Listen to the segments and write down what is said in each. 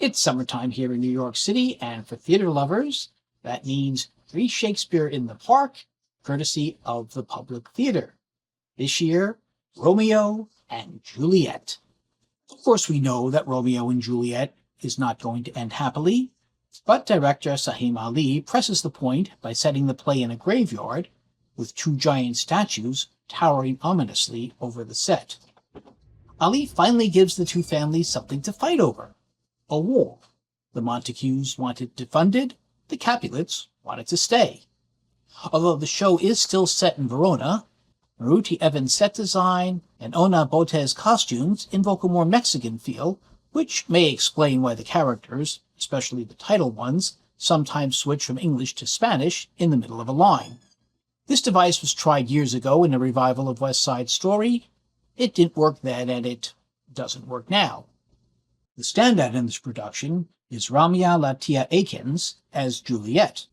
It's summertime here in New York City, and for theater lovers, that means free Shakespeare in the park, courtesy of the Public Theater. This year, Romeo and Juliet. Of course, we know that Romeo and Juliet is not going to end happily, but director Sahim Ali presses the point by setting the play in a graveyard, with two giant statues towering ominously over the set. Ali finally gives the two families something to fight over. A war. The Montagues wanted to fund it, the Capulets wanted to stay. Although the show is still set in Verona, Maruti Evans' set design and Ona Bote's costumes invoke a more Mexican feel, which may explain why the characters, especially the title ones, sometimes switch from English to Spanish in the middle of a line. This device was tried years ago in a revival of West Side Story. It didn't work then, and it doesn't work now. The standout in this production is Ramya Latia Akins as Juliet.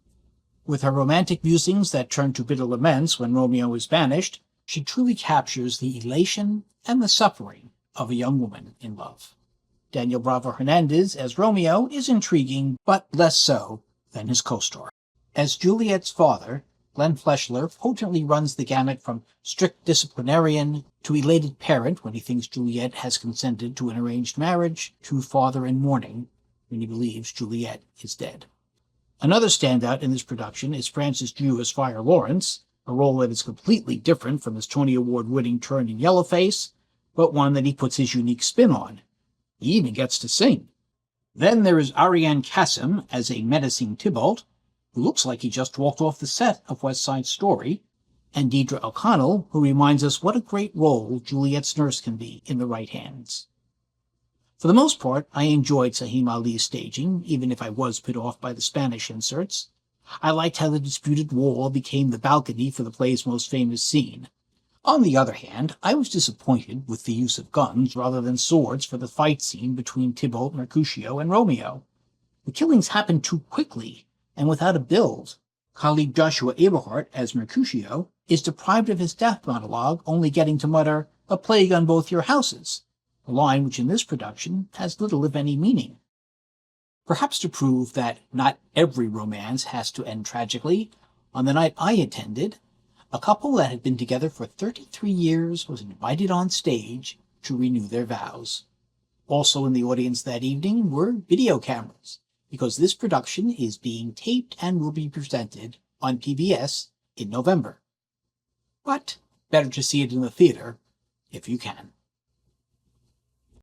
With her romantic musings that turn to bitter laments when Romeo is banished, she truly captures the elation and the suffering of a young woman in love. Daniel Bravo Hernandez as Romeo is intriguing, but less so than his co-star. As Juliet's father, Glenn Fleshler potently runs the gamut from strict disciplinarian to elated parent when he thinks Juliet has consented to an arranged marriage, to father in mourning when he believes Juliet is dead. Another standout in this production is Francis Drew as Friar Lawrence, a role that is completely different from his Tony Award-winning turn in Yellowface, but one that he puts his unique spin on. He even gets to sing. Then there is Ariane Kassim as a menacing Tybalt, who looks like he just walked off the set of West Side Story, and Deirdre O'Connell, who reminds us what a great role Juliet's nurse can be in the right hands. For the most part, I enjoyed Sahim Ali's staging, even if I was put off by the Spanish inserts. I liked how the disputed wall became the balcony for the play's most famous scene. On the other hand, I was disappointed with the use of guns rather than swords for the fight scene between Tybalt, Mercutio, and Romeo. The killings happened too quickly, and without a build. Colleague Joshua Aberhart, as Mercutio, is deprived of his death monologue, only getting to mutter, "A plague on both your houses," a line which in this production has little if any meaning. Perhaps to prove that not every romance has to end tragically, on the night I attended, a couple that had been together for 33 years was invited on stage to renew their vows. Also in the audience that evening were video cameras, because this production is being taped and will be presented on PBS in November. But better to see it in the theater if you can.